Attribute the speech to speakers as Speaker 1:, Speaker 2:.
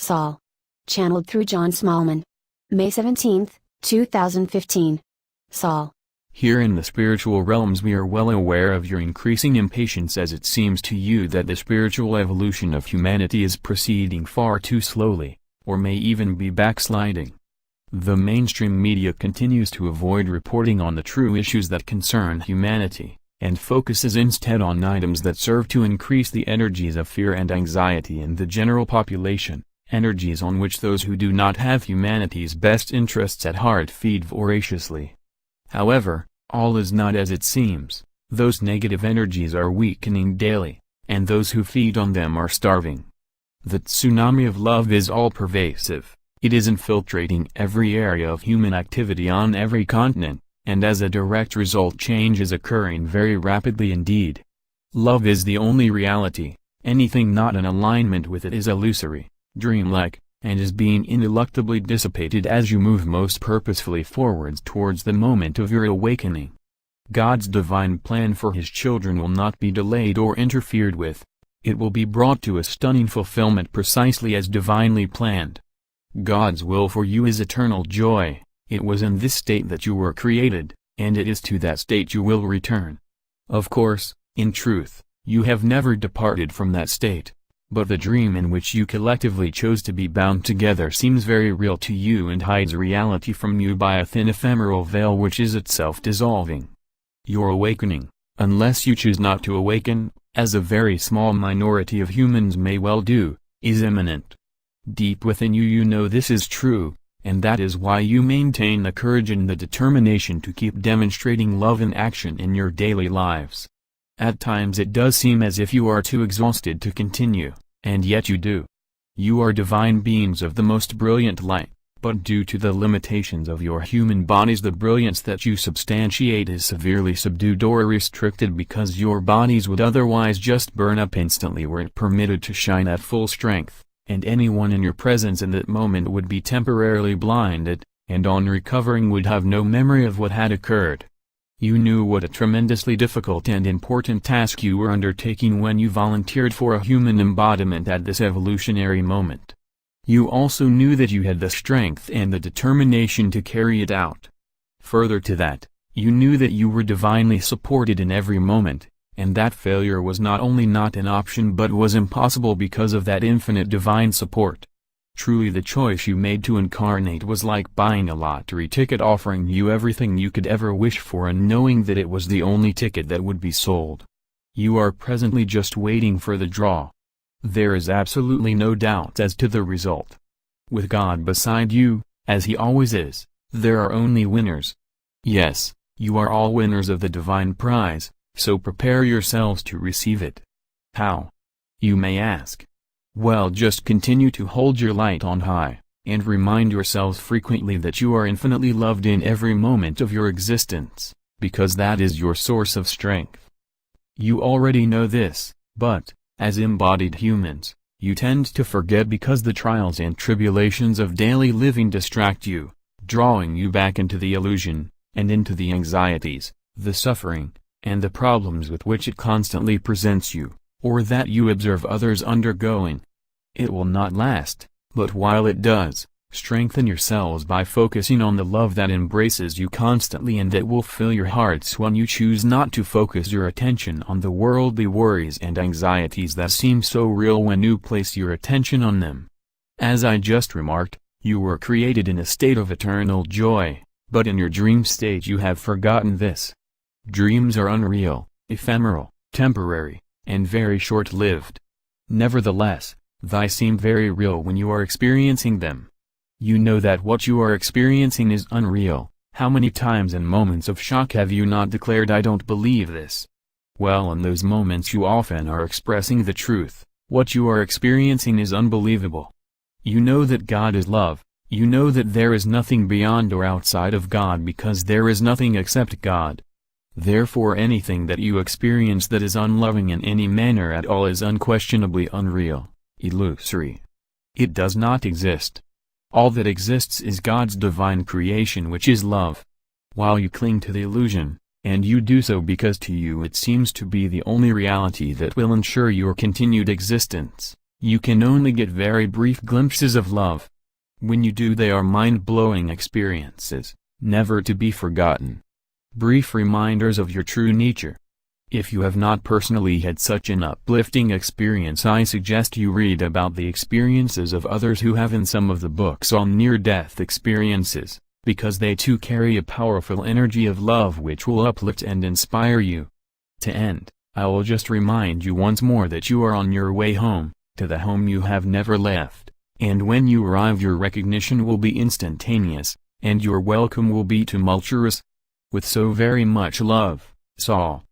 Speaker 1: Saul. Channeled through John Smallman. May 17, 2015. Saul.
Speaker 2: Here in the spiritual realms we are well aware of your increasing impatience as it seems to you that the spiritual evolution of humanity is proceeding far too slowly, or may even be backsliding. The mainstream media continues to avoid reporting on the true issues that concern humanity, and focuses instead on items that serve to increase the energies of fear and anxiety in the general population, energies on which those who do not have humanity's best interests at heart feed voraciously. However, all is not as it seems. Those negative energies are weakening daily, and those who feed on them are starving. The tsunami of love is all-pervasive. It is infiltrating every area of human activity on every continent, and as a direct result change is occurring very rapidly indeed. Love is the only reality. Anything not in alignment with it is illusory, dreamlike, and is being ineluctably dissipated as you move most purposefully forwards towards the moment of your awakening. God's divine plan for his children will not be delayed or interfered with. It will be brought to a stunning fulfillment precisely as divinely planned. God's will for you is eternal joy. It was in this state that you were created, and it is to that state you will return. Of course, in truth, you have never departed from that state. But the dream in which you collectively chose to be bound together seems very real to you and hides reality from you by a thin ephemeral veil which is itself dissolving. Your awakening, unless you choose not to awaken, as a very small minority of humans may well do, is imminent. Deep within you you know this is true, and that is why you maintain the courage and the determination to keep demonstrating love in action in your daily lives. At times it does seem as if you are too exhausted to continue, and yet you do. You are divine beings of the most brilliant light, but due to the limitations of your human bodies the brilliance that you substantiate is severely subdued or restricted because your bodies would otherwise just burn up instantly were it permitted to shine at full strength, and anyone in your presence in that moment would be temporarily blinded, and on recovering would have no memory of what had occurred. You knew what a tremendously difficult and important task you were undertaking when you volunteered for a human embodiment at this evolutionary moment. You also knew that you had the strength and the determination to carry it out. Further to that, you knew that you were divinely supported in every moment, and that failure was not only not an option but was impossible because of that infinite divine support. Truly the choice you made to incarnate was like buying a lottery ticket offering you everything you could ever wish for and knowing that it was the only ticket that would be sold. You are presently just waiting for the draw. There is absolutely no doubt as to the result. With God beside you, as he always is, there are only winners. Yes, you are all winners of the divine prize, so prepare yourselves to receive it. How? You may ask. Well, just continue to hold your light on high, and remind yourselves frequently that you are infinitely loved in every moment of your existence, because that is your source of strength. You already know this, but, as embodied humans, you tend to forget because the trials and tribulations of daily living distract you, drawing you back into the illusion, and into the anxieties, the suffering, and the problems with which it constantly presents you, or that you observe others undergoing. It will not last, but while it does, strengthen yourselves by focusing on the love that embraces you constantly and that will fill your hearts when you choose not to focus your attention on the worldly worries and anxieties that seem so real when you place your attention on them. As I just remarked, you were created in a state of eternal joy, but in your dream state you have forgotten this. Dreams are unreal, ephemeral, temporary, and very short-lived. Nevertheless, they seem very real when you are experiencing them. You know that what you are experiencing is unreal. How many times in moments of shock have you not declared "I don't believe this"? Well, in those moments you often are expressing the truth. What you are experiencing is unbelievable. You know that God is love. You know that there is nothing beyond or outside of God because there is nothing except God. Therefore anything that you experience that is unloving in any manner at all is unquestionably unreal, illusory. It does not exist. All that exists is God's divine creation which is love. While you cling to the illusion, and you do so because to you it seems to be the only reality that will ensure your continued existence, You can only get very brief glimpses of love. When you do, they are mind-blowing experiences, never to be forgotten. Brief reminders of your true nature. If you have not personally had such an uplifting experience, I suggest you read about the experiences of others who have in some of the books on near-death experiences, because they too carry a powerful energy of love which will uplift and inspire you. To end, I will just remind you once more that you are on your way home, to the home you have never left, and when you arrive your recognition will be instantaneous, and your welcome will be tumultuous. With so very much love, Saul.